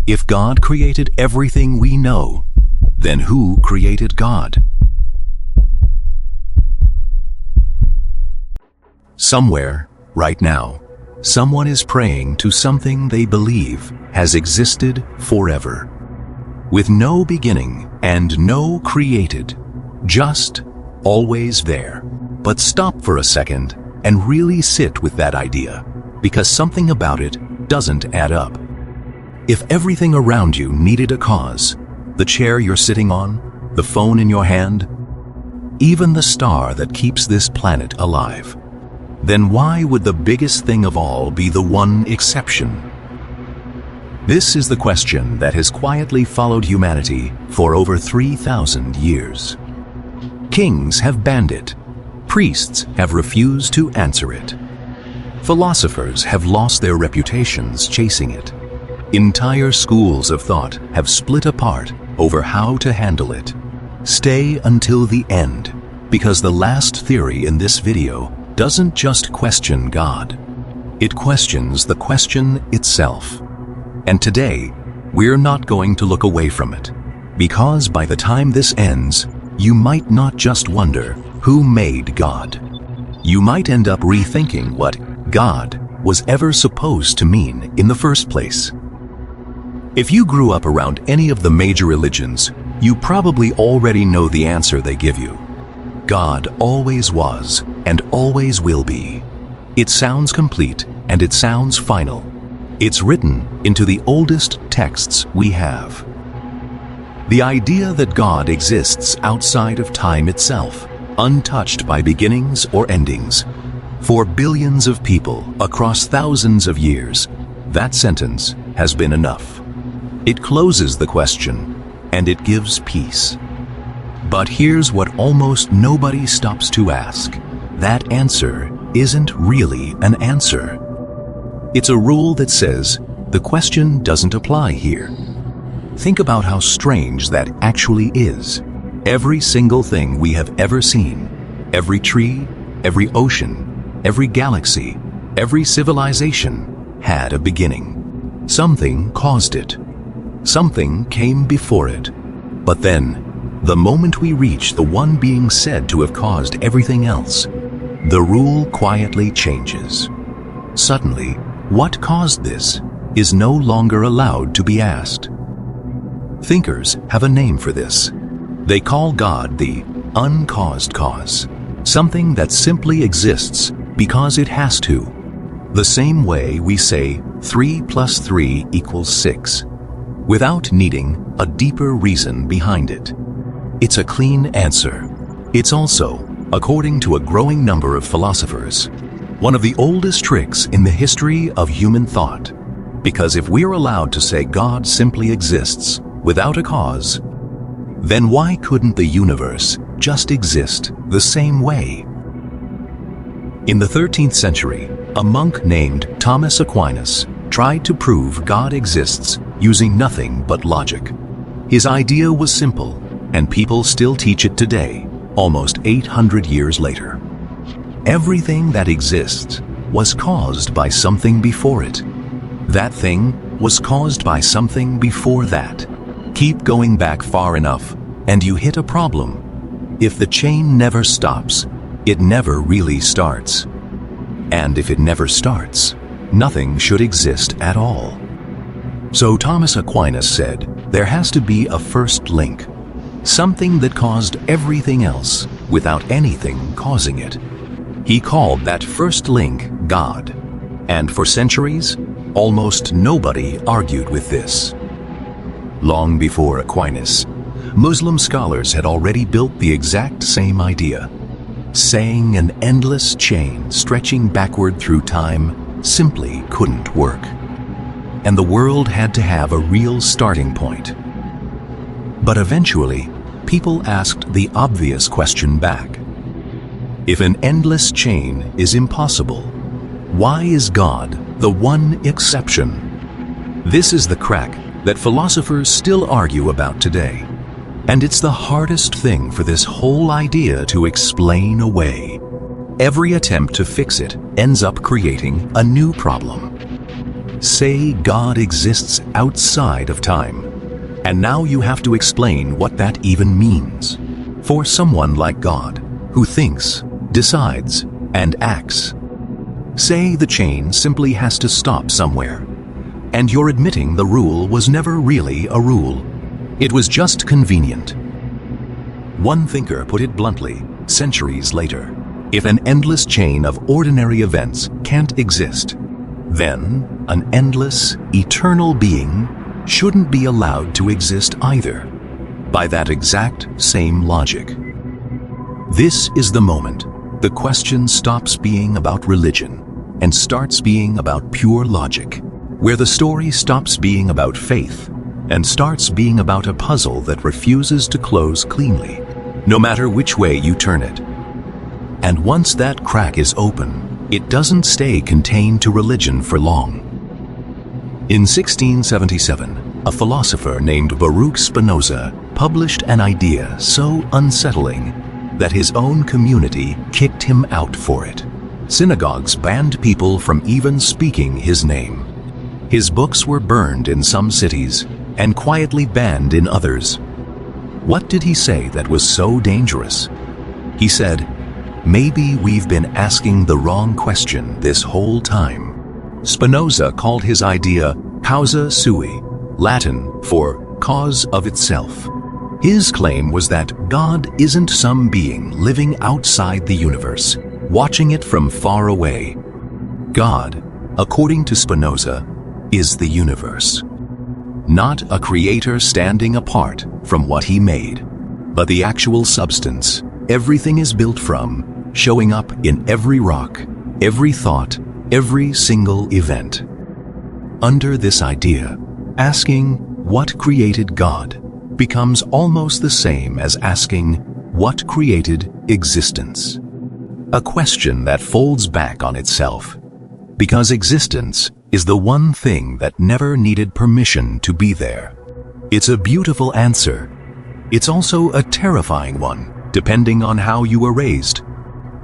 If God created everything we know, then who created God? Somewhere, right now, someone is praying to something they believe has existed forever, with no beginning and no created, just always there. But stop for a second and really sit with that idea, because something about it doesn't add up. If everything around you needed a cause, the chair you're sitting on, the phone in your hand, even the star that keeps this planet alive, then why would the biggest thing of all be the one exception? This is the question that has quietly followed humanity for over 3,000 years. Kings have banned it. Priests have refused to answer it. Philosophers have lost their reputations chasing it. Entire schools of thought have split apart over how to handle it. Stay until the end, because the last theory in this video doesn't just question God. It questions the question itself. And today, we're not going to look away from it, because by the time this ends, you might not just wonder who made God. You might end up rethinking what God was ever supposed to mean in the first place. If you grew up around any of the major religions, you probably already know the answer they give you. God always was and always will be. It sounds complete and it sounds final. It's written into the oldest texts we have. The idea that God exists outside of time itself, untouched by beginnings or endings, for billions of people across thousands of years, that sentence has been enough. It closes the question and it gives peace. But here's what almost nobody stops to ask. That answer isn't really an answer. It's a rule that says the question doesn't apply here. Think about how strange that actually is. Every single thing we have ever seen, every tree, every ocean, every galaxy, every civilization had a beginning. Something caused it. Something came before it. But then, the moment we reach the one being said to have caused everything else, the rule quietly changes. Suddenly, what caused this is no longer allowed to be asked. Thinkers have a name for this. They call God the uncaused cause, something that simply exists because it has to. The same way we say 3 + 3 = 6, without needing a deeper reason behind it. It's a clean answer. It's also, according to a growing number of philosophers, one of the oldest tricks in the history of human thought. Because if we're allowed to say God simply exists without a cause, then why couldn't the universe just exist the same way? In the 13th century, a monk named Thomas Aquinas tried to prove God exists using nothing but logic. His idea was simple, and people still teach it today, almost 800 years later. Everything that exists was caused by something before it. That thing was caused by something before that. Keep going back far enough, and you hit a problem. If the chain never stops, it never really starts. And if it never starts, nothing should exist at all. So Thomas Aquinas said, there has to be a first link, something that caused everything else without anything causing it. He called that first link God. And for centuries, almost nobody argued with this. Long before Aquinas, Muslim scholars had already built the exact same idea, saying an endless chain stretching backward through time simply couldn't work. And the world had to have a real starting point. But eventually, people asked the obvious question back. If an endless chain is impossible, why is God the one exception? This is the crack that philosophers still argue about today. And it's the hardest thing for this whole idea to explain away. Every attempt to fix it ends up creating a new problem. say God exists outside of time. And now you have to explain what that even means. For someone like God, who thinks, decides, and acts. Say the chain simply has to stop somewhere. And you're admitting the rule was never really a rule. It was just convenient. One thinker put it bluntly, centuries later. If an endless chain of ordinary events can't exist, then an endless, eternal being shouldn't be allowed to exist either, by that exact same logic. This is the moment the question stops being about religion and starts being about pure logic, where the story stops being about faith and starts being about a puzzle that refuses to close cleanly, no matter which way you turn it. And once that crack is open, it doesn't stay contained to religion for long. In 1677, a philosopher named Baruch Spinoza published an idea so unsettling that his own community kicked him out for it. Synagogues banned people from even speaking his name. His books were burned in some cities and quietly banned in others. What did he say that was so dangerous? He said, "Maybe we've been asking the wrong question this whole time." Spinoza called his idea causa sui, Latin for cause of itself. His claim was that God isn't some being living outside the universe, watching it from far away. God, according to Spinoza, is the universe. Not a creator standing apart from what he made, but the actual substance everything is built from, showing up in every rock, every thought, every single event. Under this idea, asking what created God becomes almost the same as asking what created existence. A question that folds back on itself, because existence is the one thing that never needed permission to be there. It's a beautiful answer. It's also a terrifying one, depending on how you were raised.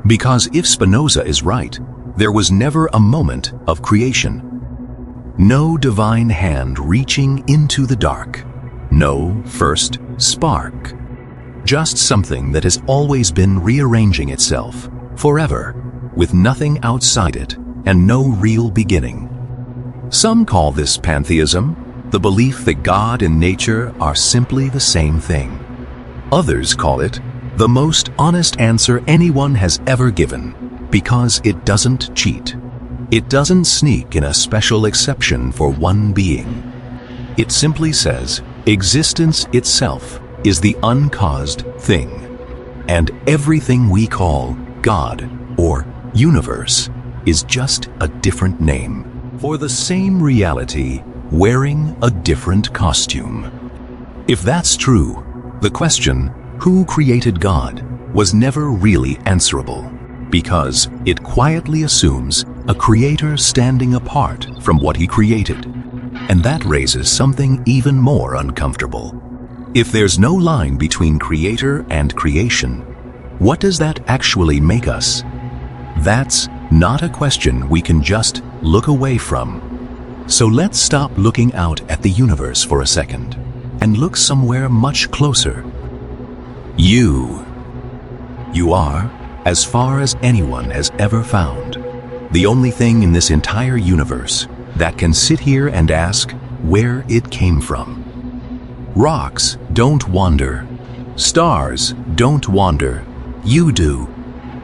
Because if Spinoza is right, there was never a moment of creation. No divine hand reaching into the dark. No first spark. Just something that has always been rearranging itself, forever, with nothing outside it and no real beginning. Some call this pantheism, the belief that God and nature are simply the same thing. Others call it the most honest answer anyone has ever given, because it doesn't cheat. It doesn't sneak in a special exception for one being. It simply says, existence itself is the uncaused thing, and everything we call God or universe is just a different name for the same reality wearing a different costume. If that's true, the question, who created God, was never really answerable, because it quietly assumes a creator standing apart from what he created. And that raises something even more uncomfortable. If there's no line between creator and creation, what does that actually make us? That's not a question we can just look away from. So let's stop looking out at the universe for a second and look somewhere much closer. You are, as far as anyone has ever found, the only thing in this entire universe that can sit here and ask where it came from. Rocks don't wander. Stars don't wander. You do.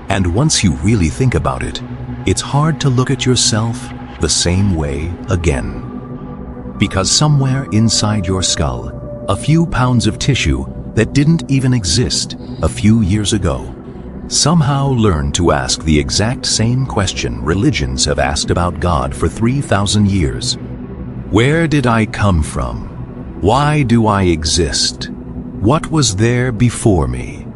And once you really think about it, it's hard to look at yourself the same way again. Because somewhere inside your skull, a few pounds of tissue that didn't even exist a few years ago somehow learned to ask the exact same question religions have asked about God for 3,000 years. Where did I come from? Why do I exist? What was there before me?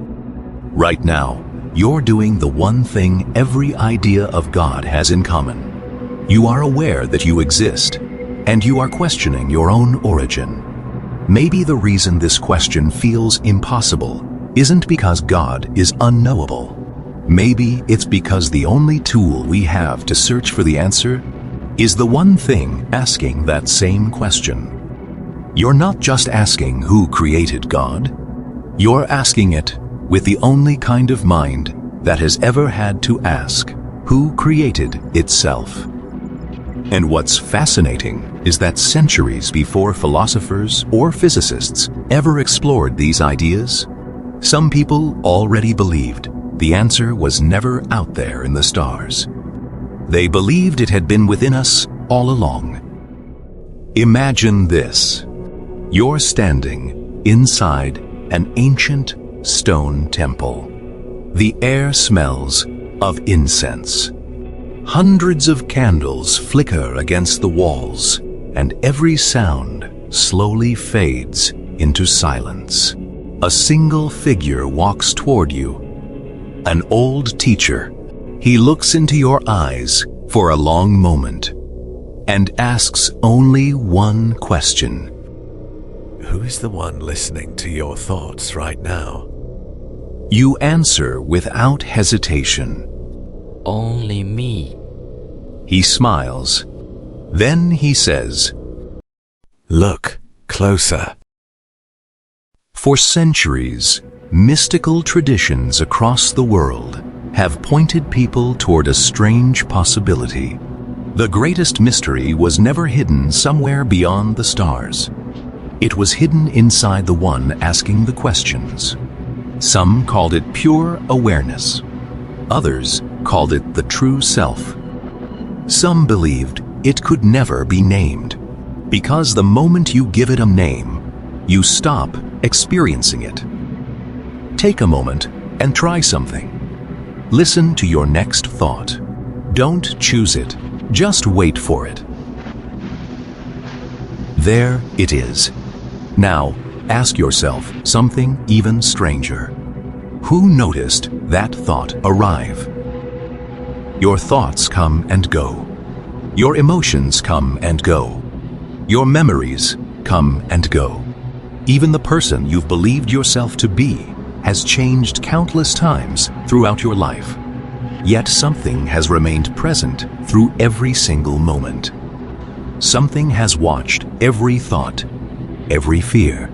Right now, you're doing the one thing every idea of God has in common. You are aware that you exist, and you are questioning your own origin. Maybe the reason this question feels impossible isn't because God is unknowable. Maybe it's because the only tool we have to search for the answer is the one thing asking that same question. You're not just asking who created God. You're asking it with the only kind of mind that has ever had to ask who created itself. And what's fascinating is that centuries before philosophers or physicists ever explored these ideas, some people already believed the answer was never out there in the stars. They believed it had been within us all along. Imagine this. You're standing inside an ancient stone temple. The air smells of incense. Hundreds of candles flicker against the walls, and every sound slowly fades into silence. A single figure walks toward you. An old teacher. He looks into your eyes for a long moment and asks only one question. Who is the one listening to your thoughts right now? You answer without hesitation. Only me. He smiles. Then he says, Look closer. For centuries, mystical traditions across the world have pointed people toward a strange possibility. The greatest mystery was never hidden somewhere beyond the stars. It was hidden inside the one asking the questions. Some called it pure awareness. Others called it the true self. Some believed it could never be named, because the moment you give it a name, you stop experiencing it. Take a moment and try something. Listen to your next thought. Don't choose it, just wait for it. There it is. Now, ask yourself something even stranger. Who noticed that thought arrive? Your thoughts come and go. Your emotions come and go. Your memories come and go. Even the person you've believed yourself to be has changed countless times throughout your life. Yet something has remained present through every single moment. Something has watched every thought, every fear,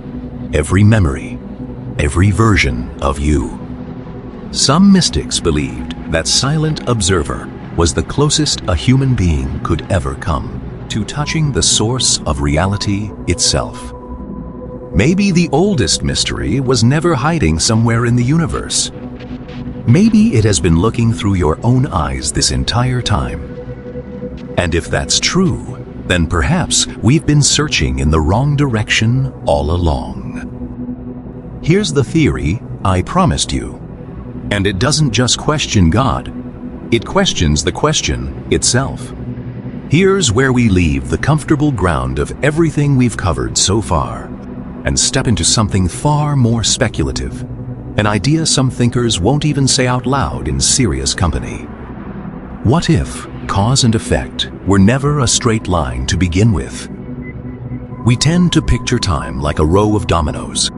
every memory, every version of you. Some mystics believed that silent observer was the closest a human being could ever come to touching the source of reality itself. Maybe the oldest mystery was never hiding somewhere in the universe. Maybe it has been looking through your own eyes this entire time. And if that's true, then perhaps we've been searching in the wrong direction all along. Here's the theory I promised you. And it doesn't just question God, it questions the question itself. Here's where we leave the comfortable ground of everything we've covered so far and step into something far more speculative, an idea some thinkers won't even say out loud in serious company. What if cause and effect were never a straight line to begin with? We tend to picture time like a row of dominoes.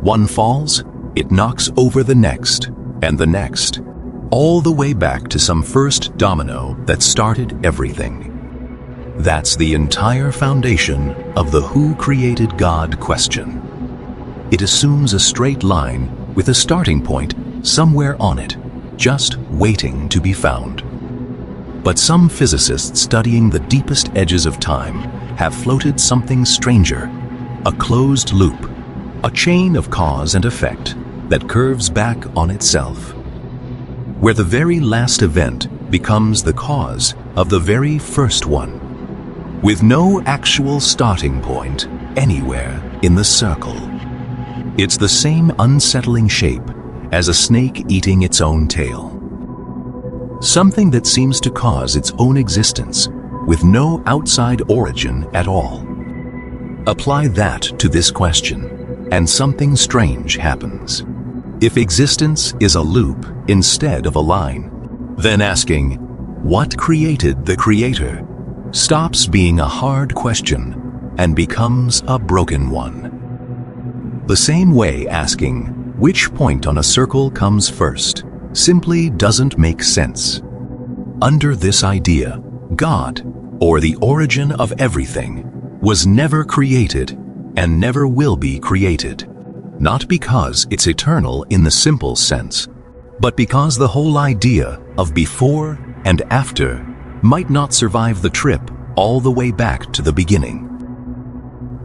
One falls, it knocks over the next, and the next, all the way back to some first domino that started everything. That's the entire foundation of the who created God question. It assumes a straight line with a starting point somewhere on it, just waiting to be found. But some physicists studying the deepest edges of time have floated something stranger, a closed loop, a chain of cause and effect that curves back on itself, where the very last event becomes the cause of the very first one, with no actual starting point anywhere in the circle. It's the same unsettling shape as a snake eating its own tail. Something that seems to cause its own existence with no outside origin at all. Apply that to this question, and something strange happens. If existence is a loop instead of a line, then asking, what created the creator, stops being a hard question and becomes a broken one. The same way asking, which point on a circle comes first, simply doesn't make sense. Under this idea, God, or the origin of everything, was never created and never will be created. Not because it's eternal in the simple sense, but because the whole idea of before and after might not survive the trip all the way back to the beginning.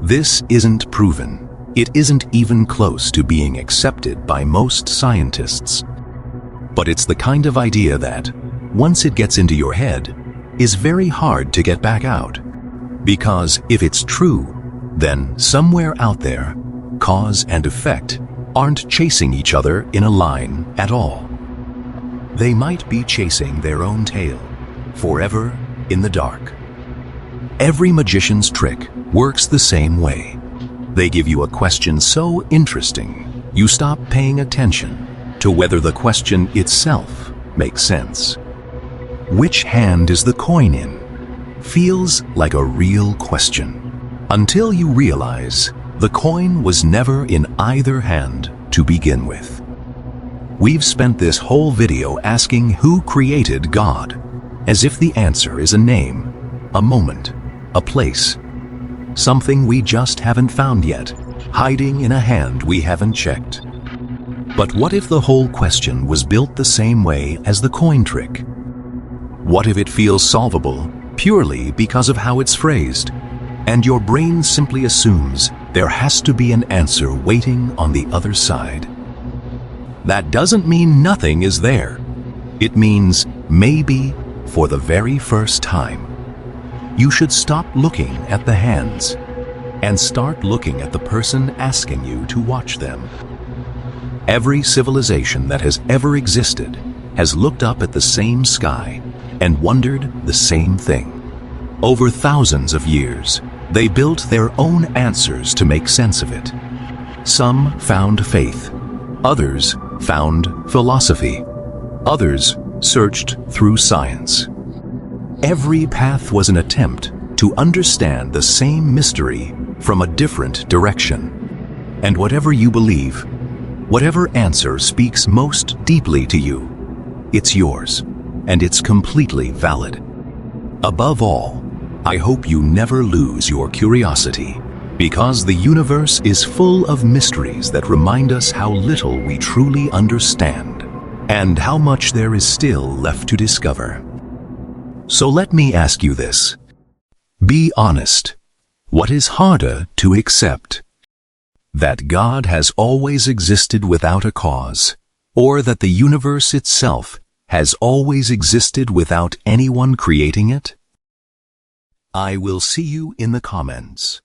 This isn't proven. It isn't even close to being accepted by most scientists. But it's the kind of idea that, once it gets into your head, is very hard to get back out. Because if it's true, then somewhere out there, cause and effect aren't chasing each other in a line at all. They might be chasing their own tail, forever in the dark. Every magician's trick works the same way. They give you a question so interesting, you stop paying attention to whether the question itself makes sense. Which hand is the coin in? Feels like a real question. Until you realize the coin was never in either hand to begin with. We've spent this whole video asking who created God, as if the answer is a name, a moment, a place, something we just haven't found yet, hiding in a hand we haven't checked. But what if the whole question was built the same way as the coin trick? What if it feels solvable purely because of how it's phrased, and your brain simply assumes there has to be an answer waiting on the other side? That doesn't mean nothing is there. It means maybe, for the very first time, you should stop looking at the hands and start looking at the person asking you to watch them. Every civilization that has ever existed has looked up at the same sky and wondered the same thing. Over thousands of years, they built their own answers to make sense of it. Some found faith, others found philosophy, others searched through science. Every path was an attempt to understand the same mystery from a different direction. And whatever you believe, whatever answer speaks most deeply to you, it's yours, and it's completely valid. Above all, I hope you never lose your curiosity, because the universe is full of mysteries that remind us how little we truly understand, and how much there is still left to discover. So let me ask you this. Be honest. What is harder to accept? That God has always existed without a cause, or that the universe itself has always existed without anyone creating it? I will see you in the comments.